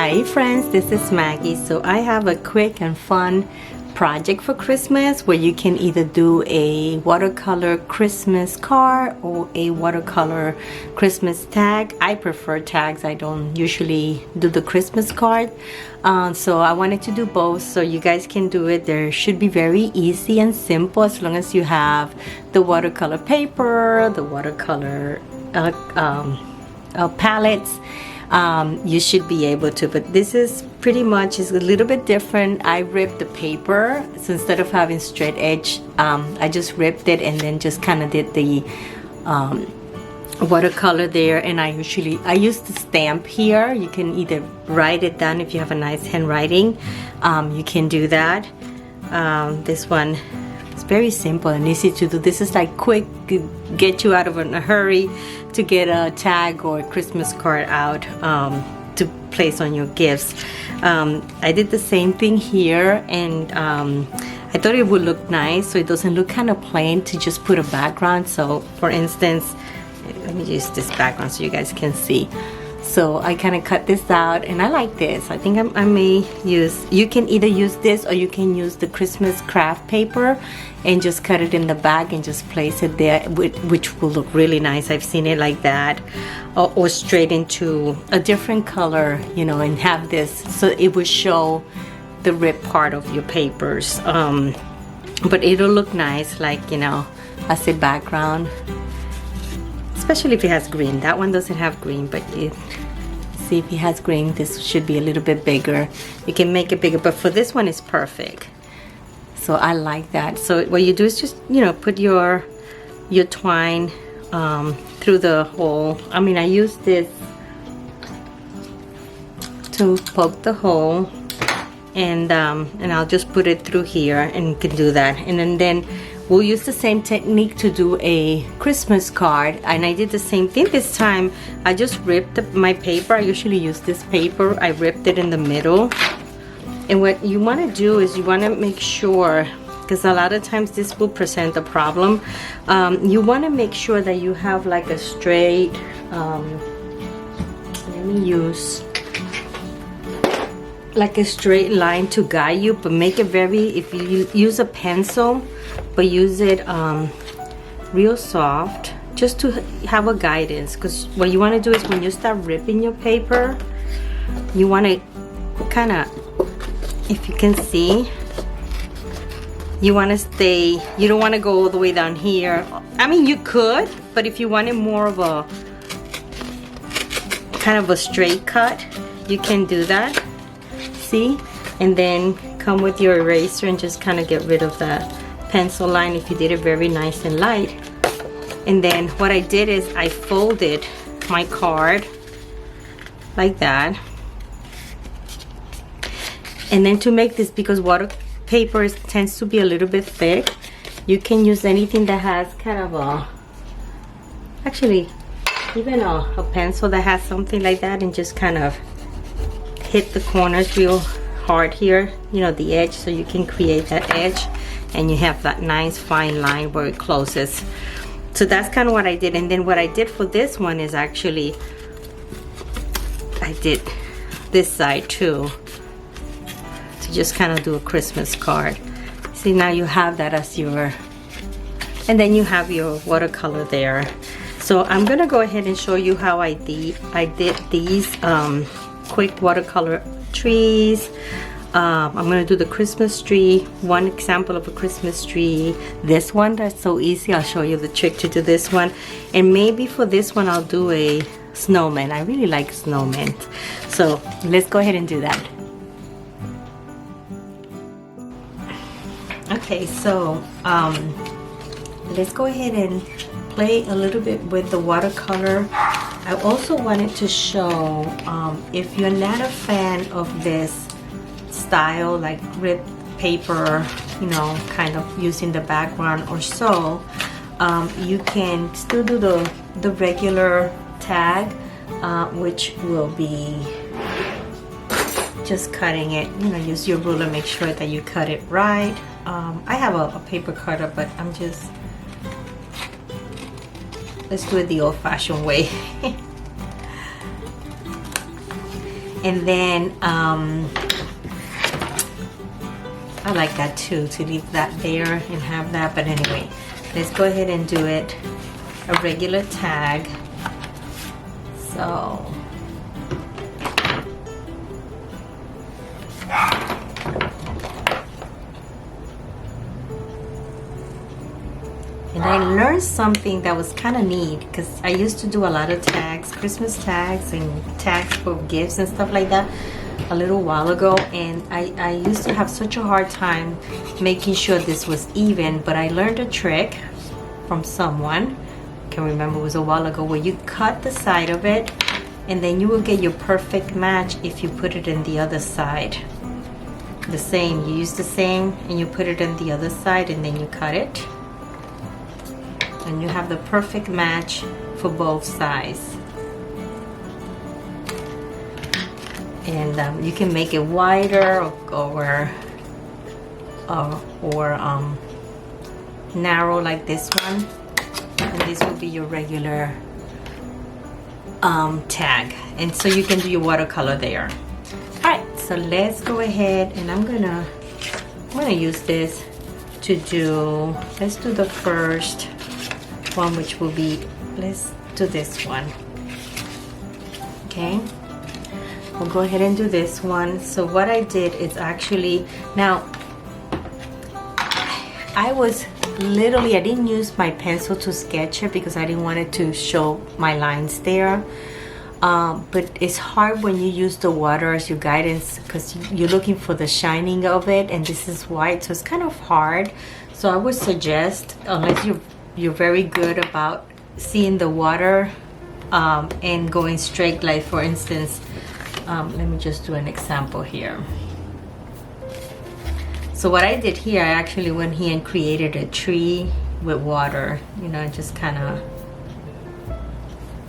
Hi friends, this is Maggie. So I have a quick and fun project for Christmas where you can either do a watercolor Christmas card or a watercolor Christmas tag. I prefer tags. I don't usually do the Christmas card. So I wanted to do both so you guys can do it. They should be very easy and simple as long as you have the watercolor paper, the watercolor palettes. You should be able to, but this is pretty much is a little bit different. I ripped the paper, so instead of having straight edge, I just ripped it and then just kind of did the watercolor there. And I use the stamp here. You can either write it down if you have a nice handwriting, you can do that. This one is very simple and easy to do. This is like quick, get you out of a hurry to get a tag or a Christmas card out to place on your gifts. I did the same thing here, and I thought it would look nice so it doesn't look kind of plain to just put a background. So for instance, let me use this background so you guys can see. So I kind of cut this out, and I like this. I think I may use, you can either use this or you can use the Christmas craft paper and just cut it in the back and just place it there, which will look really nice. I've seen it like that, or straight into a different color, you know, and have this so it will show the ripped part of your papers. But it'll look nice, like, you know, as a background. Especially if it has green. That one doesn't have green, but see if it has green, this should be a little bit bigger. You can make it bigger, but for this one it's perfect. So I like that. So what you do is just, you know, put your twine through the hole. I mean, I use this to poke the hole, and I'll just put it through here, and you can do that. And then we'll use the same technique to do a Christmas card. And I did the same thing this time. I just ripped my paper. I usually use this paper. I ripped it in the middle. And what you want to do is you want to make sure, because a lot of times this will present a problem, you want to make sure that you have like a straight, let me use like a straight line to guide you, but make it very, if you use a pencil, but use it real soft, just to have a guidance. Because what you want to do is when you start ripping your paper, you want to kind of, if you can see, you want to stay, you don't want to go all the way down here. I mean, you could, but if you wanted more of a kind of a straight cut, you can do that. See? And then come with your eraser and just kind of get rid of that pencil line if you did it very nice and light. And then what I did is I folded my card like that. And then to make this, because water paper tends to be a little bit thick, you can use anything that has kind of a, actually even a pencil that has something like that, and just kind of hit the corners real hard here, you know, the edge, so you can create that edge and you have that nice fine line where it closes. So that's kind of what I did. And then what I did for this one is actually I did this side too, to just kind of do a Christmas card. See, now you have that as your, and then you have your watercolor there. So I'm gonna go ahead and show you how I did these quick watercolor trees. I'm gonna do the Christmas tree, one example of a Christmas tree. This one, that's so easy. I'll show you the trick to do this one. And maybe for this one I'll do a snowman. I really like snowmen. So let's go ahead and do that. Okay, so let's go ahead and play a little bit with the watercolor. I also wanted to show, if you're not a fan of this style, like ripped paper, you know, kind of using the background or so, you can still do the regular tag, which will be just cutting it, you know, use your ruler, make sure that you cut it right. I have a paper cutter, but I'm just, let's do it the old-fashioned way. And then I like that too, to leave that there and have that. But anyway, let's go ahead and do it a regular tag. So and I learned something that was kind of neat, because I used to do a lot of tags, Christmas tags and tags for gifts and stuff like that a little while ago, and I used to have such a hard time making sure this was even. But I learned a trick from someone, I can remember, it was a while ago, where you cut the side of it and then you will get your perfect match if you put it in the other side. The same, you use the same and you put it in the other side and then you cut it, and you have the perfect match for both sides. And you can make it wider or narrow like this one, and this will be your regular tag. And so you can do your watercolor there. Alright, so let's go ahead, and I'm gonna use this to do, let's do the first one, which will be, let's do this one. Okay, we'll go ahead and do this one. So what I did is actually, now I was literally, I didn't use my pencil to sketch it because I didn't want it to show my lines there. But it's hard when you use the water as your guidance, because you're looking for the shining of it, and this is white, so it's kind of hard. So I would suggest, unless you're very good about seeing the water and going straight, like for instance, let me just do an example here. So what I did here, I actually went here and created a tree with water. You know, I just kind of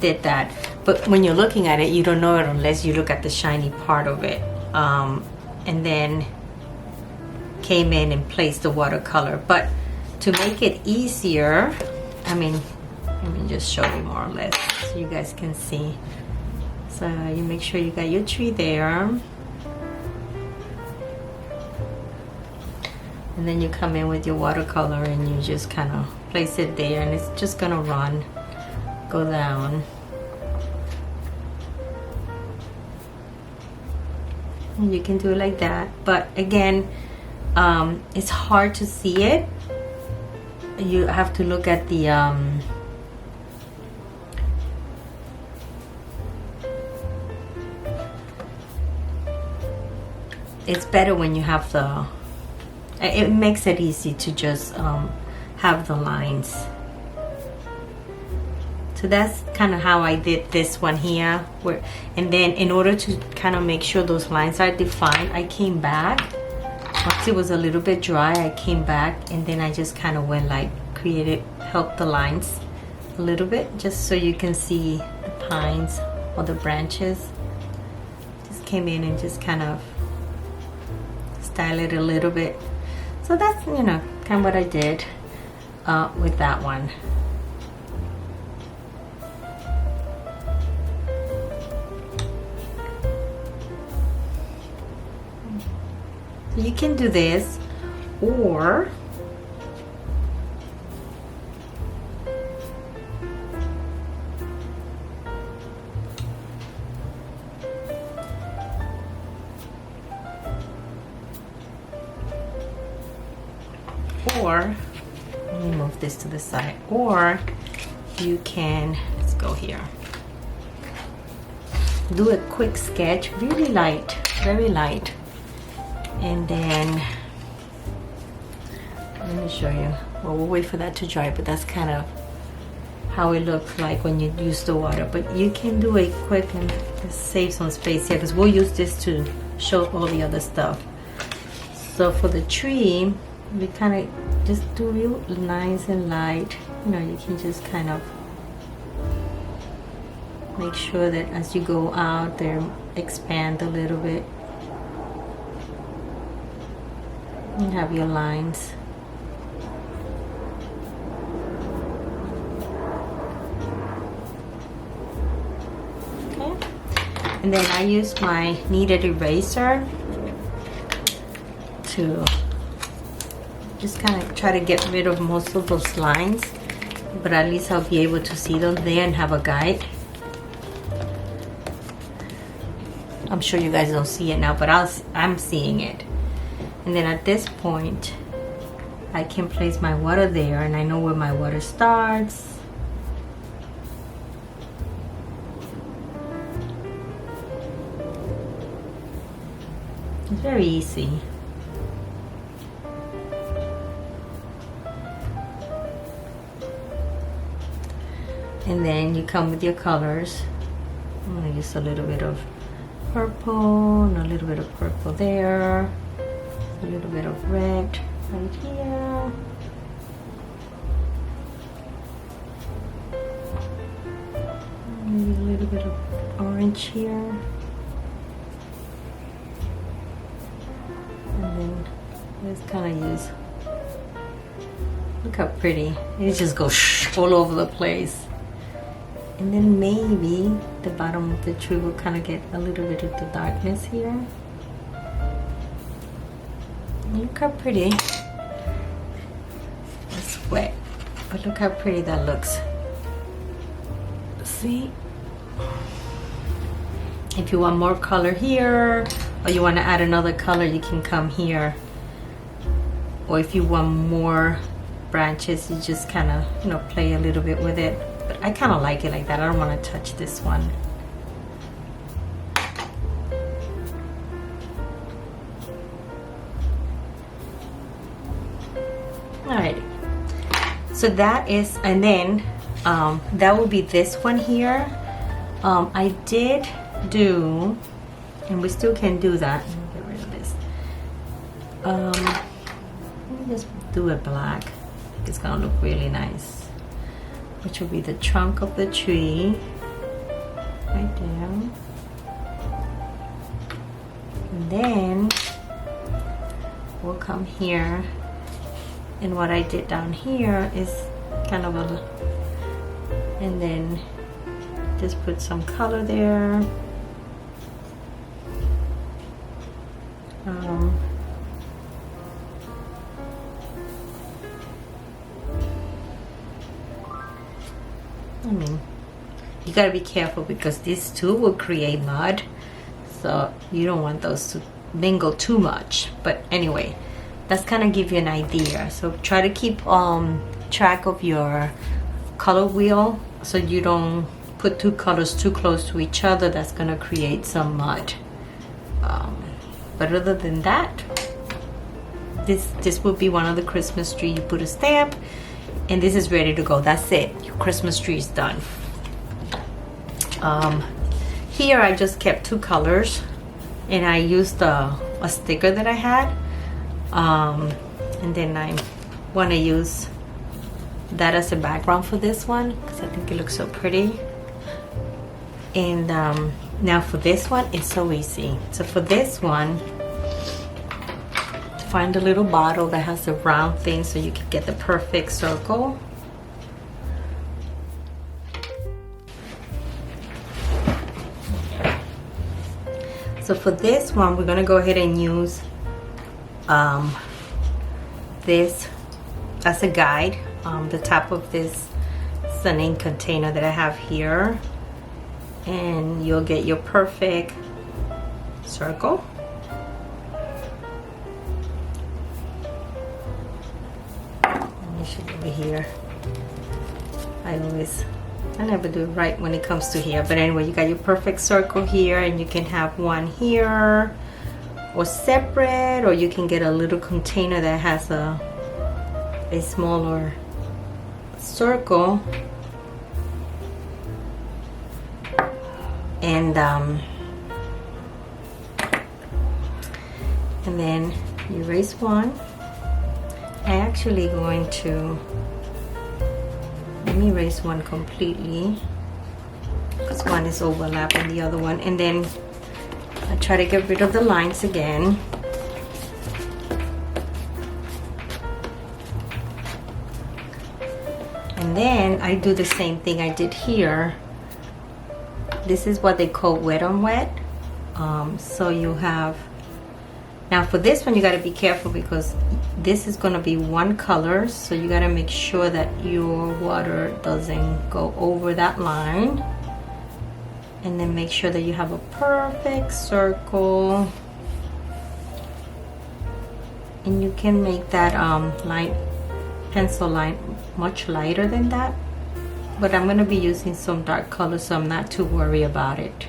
did that. But when you're looking at it, you don't know it unless you look at the shiny part of it. And then came in and placed the watercolor. But to make it easier, I mean, let me just show you more or less so you guys can see. So you make sure you got your tree there. And then you come in with your watercolor and you just kind of place it there, and it's just gonna go down. And you can do it like that, but again, it's hard to see it. You have to look at the it's better when you have the, it makes it easy to just have the lines. So that's kind of how I did this one here. And then in order to kind of make sure those lines are defined, I came back. Once it was a little bit dry, I came back and then I just kind of went like helped the lines a little bit, just so you can see the pines or the branches. Just came in and just kind of style it a little bit. So that's, you know, kind of what I did with that one. So you can do this, or let me move this to the side, or you can, let's go here, do a quick sketch, really light, very light, and then let me show you. Well, we'll wait for that to dry, but that's kind of how it looks like when you use the water. But you can do it quick and save some space here, because we'll use this to show all the other stuff. So for the tree, we kind of just do real nice and light. You know, you can just kind of make sure that as you go out there, expand a little bit. You have your lines. Okay. And then I use my kneaded eraser to just kind of try to get rid of most of those lines, but at least I'll be able to see them there and have a guide. I'm sure you guys don't see it now, but I'm seeing it. And then at this point, I can place my water there, and I know where my water starts. It's very easy. And then you come with your colors. I'm gonna use a little bit of purple and a little bit of purple there, a little bit of red right here, maybe a little bit of orange here, and then let's kind of use, look how pretty, it just goes all over the place. And then maybe the bottom of the tree will kind of get a little bit of the darkness here. Look how pretty. It's wet, but look how pretty that looks. See? If you want more color here, or you want to add another color, you can come here. Or if you want more branches, you just kind of, you know, play a little bit with it. But I kind of like it like that. I don't want to touch this one. Alrighty. So that is, and then that will be this one here. I did do, and we still can do that. Let me get rid of this. Let me just do it black. It's gonna look really nice. Which will be the trunk of the tree, right there. And then we'll come here, and what I did down here is kind of a, and then just put some color there. I mean, you gotta be careful because these two will create mud, so you don't want those to mingle too much. But anyway, that's kind of give you an idea. So try to keep track of your color wheel so you don't put two colors too close to each other. That's gonna create some mud. But other than that, this will be one of the Christmas tree. You put a stamp, and this is ready to go. That's it. Your Christmas tree is done. Here I just kept two colors, and I used a sticker that I had, and then I want to use that as a background for this one because I think it looks so pretty. And now for this one, it's so easy. So for this one, find a little bottle that has a round thing so you can get the perfect circle. So for this one, we're gonna go ahead and use this as a guide. The top of this sun ink container that I have here, and you'll get your perfect circle. Over here, I never do it right when it comes to here, but anyway, you got your perfect circle here, and you can have one here or separate, or you can get a little container that has a smaller circle, and then you erase one. I actually going to, let me erase one completely because one is overlapping the other one, and then I try to get rid of the lines again. And then I do the same thing I did here, This is what they call wet on wet. So you have, now for this one you got to be careful because this is going to be one color, so you got to make sure that your water doesn't go over that line, and then make sure that you have a perfect circle. And you can make that pencil line much lighter than that, but I'm going to be using some dark color, so I'm not too worried about it.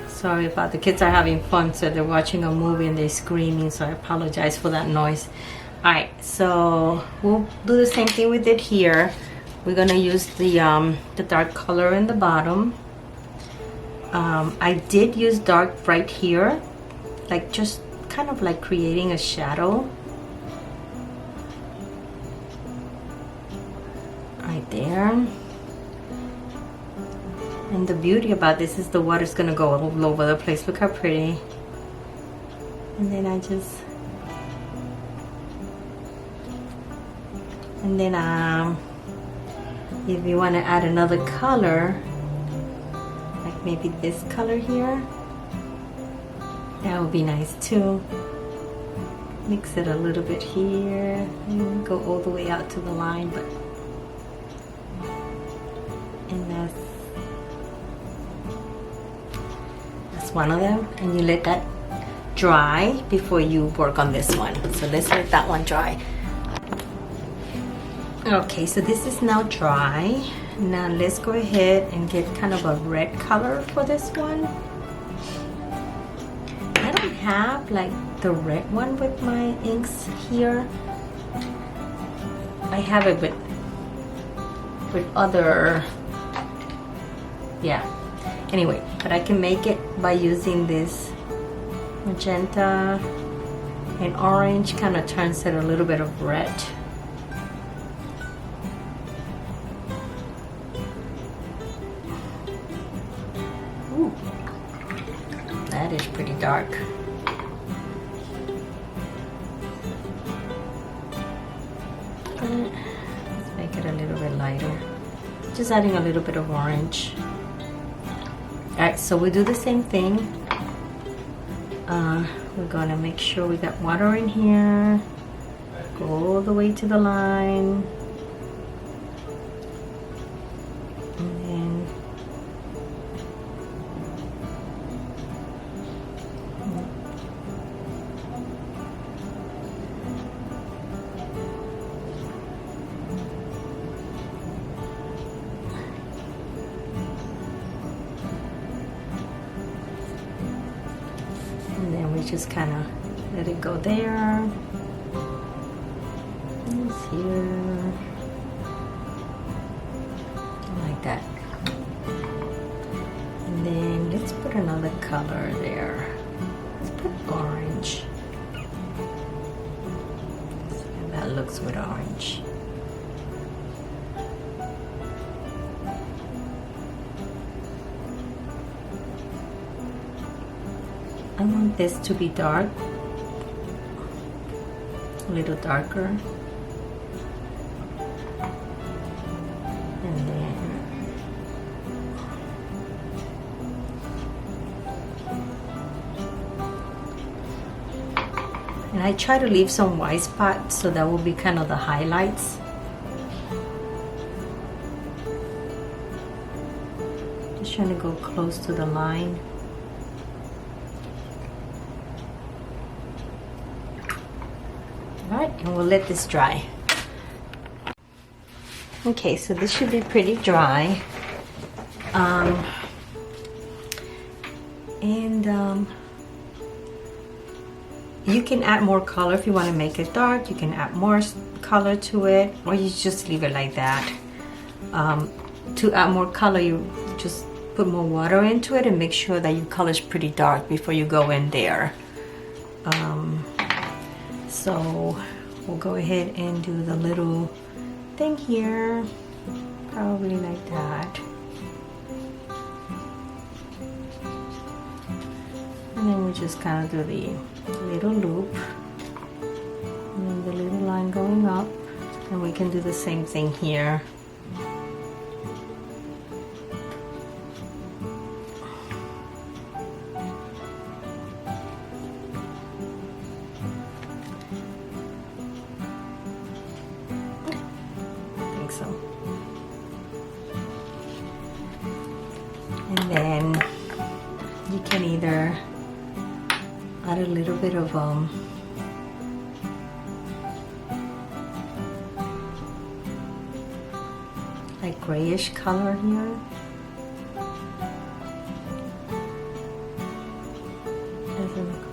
Sorry about the kids are having fun, so they're watching a movie and they're screaming, so I apologize for that noise. Alright, so we'll do the same thing we did here. We're gonna use the dark color in the bottom. I did use dark right here, like just kind of like creating a shadow right there. And the beauty about this is the water's gonna go all over the place. Look how pretty. And then if you want to add another color, like maybe this color here, that would be nice too. Mix it a little bit here and go all the way out to the line, but and that's one of them, and you let that dry before you work on this one. So let's let that one dry. Okay, so this is now dry. Now let's go ahead and get kind of a red color for this one. I don't have like the red one with my inks here. I have it with other, yeah. Anyway, but I can make it by using this magenta and orange, kind of turns it a little bit of red. Ooh, that is pretty dark. Let's make it a little bit lighter. Just adding a little bit of orange. Alright, so we do the same thing. We're gonna make sure we got water in here. Go all the way to the line. And then just kind of let it go there. It's here. Like that. And then let's put another color there. Let's put orange. See how that looks with orange. I want this to be dark, a little darker, and then I try to leave some white spots, so that will be kind of the highlights. Just trying to go close to the line. Alright, and we'll let this dry. Okay, so this should be pretty dry. You can add more color if you want to make it dark. You can add more color to it, or you just leave it like that. To add more color, you just put more water into it and make sure that your color is pretty dark before you go in there. So we'll go ahead and do the little thing here, probably like that. And then we just kind of do the little loop and then the little line going up, and we can do the same thing here. so. And then you can either add a little bit of like grayish color here. Doesn't look.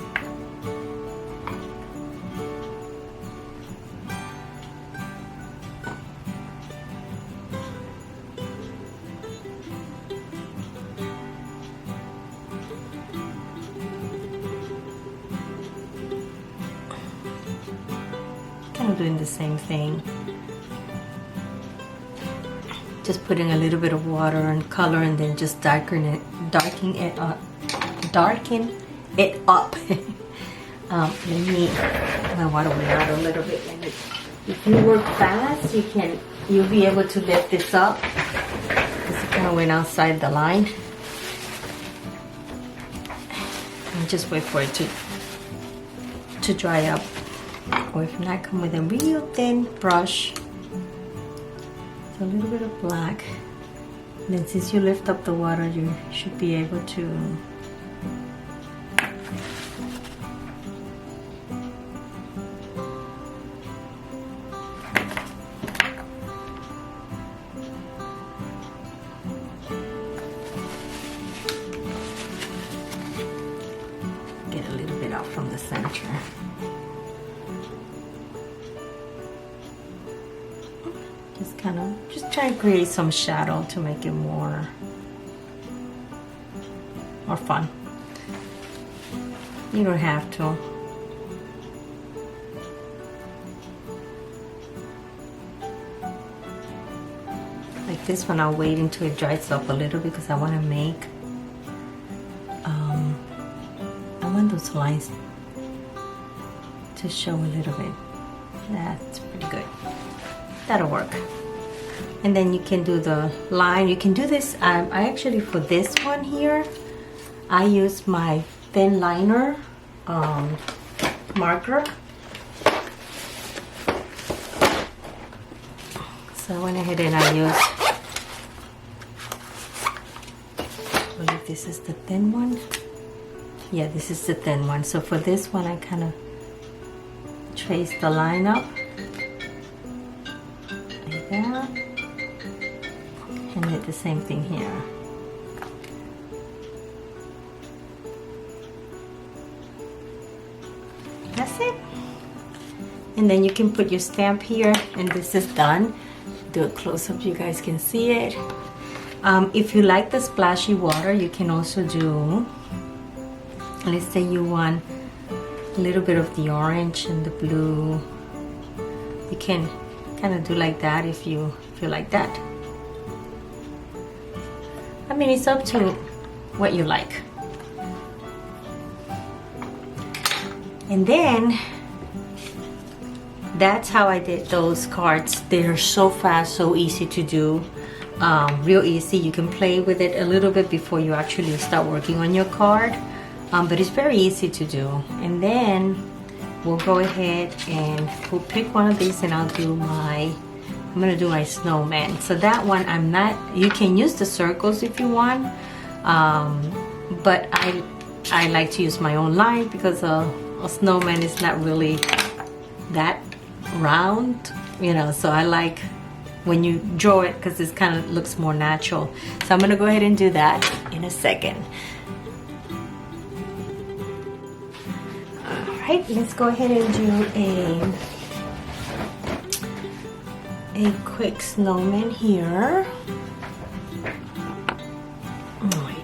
Kind of doing the same thing. Just putting a little bit of water and color, and then just darken it up. Let me, my water went out a little bit. If you work fast, you'll be able to lift this up. This kind of went outside the line. And just wait for it to dry up. Or if not, come with a real thin brush. A little bit of black, and then since you lift up the water, you should be able to get a little bit out from the center. Just try and create some shadow to make it more fun. You don't have to. Like this one, I'll wait until it dries up a little because I want to make I want those lines to show a little bit. That's pretty good. That'll work. And then you can do the line. You can do this. I actually, for this one here, I use my thin liner marker. So I went ahead and I used, I believe this is the thin one. Yeah, this is the thin one. So for this one, I kind of trace the line up like that. And did the same thing here. That's it. And then you can put your stamp here, and this is done. Do a close-up, you guys can see it. If you like the splashy water, you can also do, let's say you want a little bit of the orange and the blue. You can kind of do like that if you like that. I mean, it's up to what you like. And then that's how I did those cards. They're so fast, so easy to do. Real easy. You can play with it a little bit before you actually start working on your card. But it's very easy to do. And then we'll go ahead and we'll pick one of these, and I'm gonna do my snowman. So that one, you can use the circles if you want, but I like to use my own line because a snowman is not really that round, you know, so I like when you draw it because it kind of looks more natural. So I'm gonna go ahead and do that in a second. All right, let's go ahead and do a quick snowman here. Right.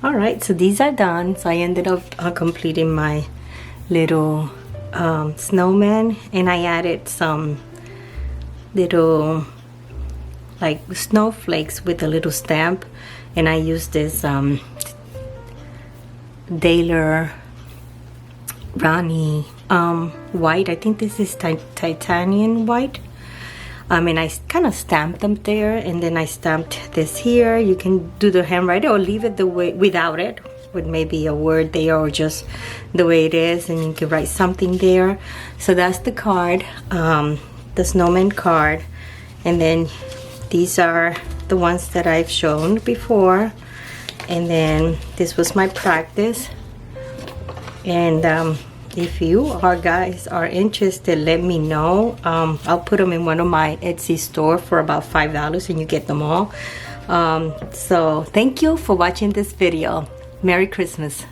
All right, so these are done. So I ended up completing my little snowman, and I added some little like snowflakes with a little stamp, and I used this Daler Rani white. I think this is titanium white. And I kind of stamped them there, and then I stamped this here. You can do the handwriting or leave it the way without it, with maybe a word there or just the way it is, and you can write something there. So that's the card, the snowman card. And then these are the ones that I've shown before, and then this was my practice. And if you guys are interested, let me know. I'll put them in one of my Etsy store for about $5, and you get them all. So thank you for watching this video. Merry Christmas.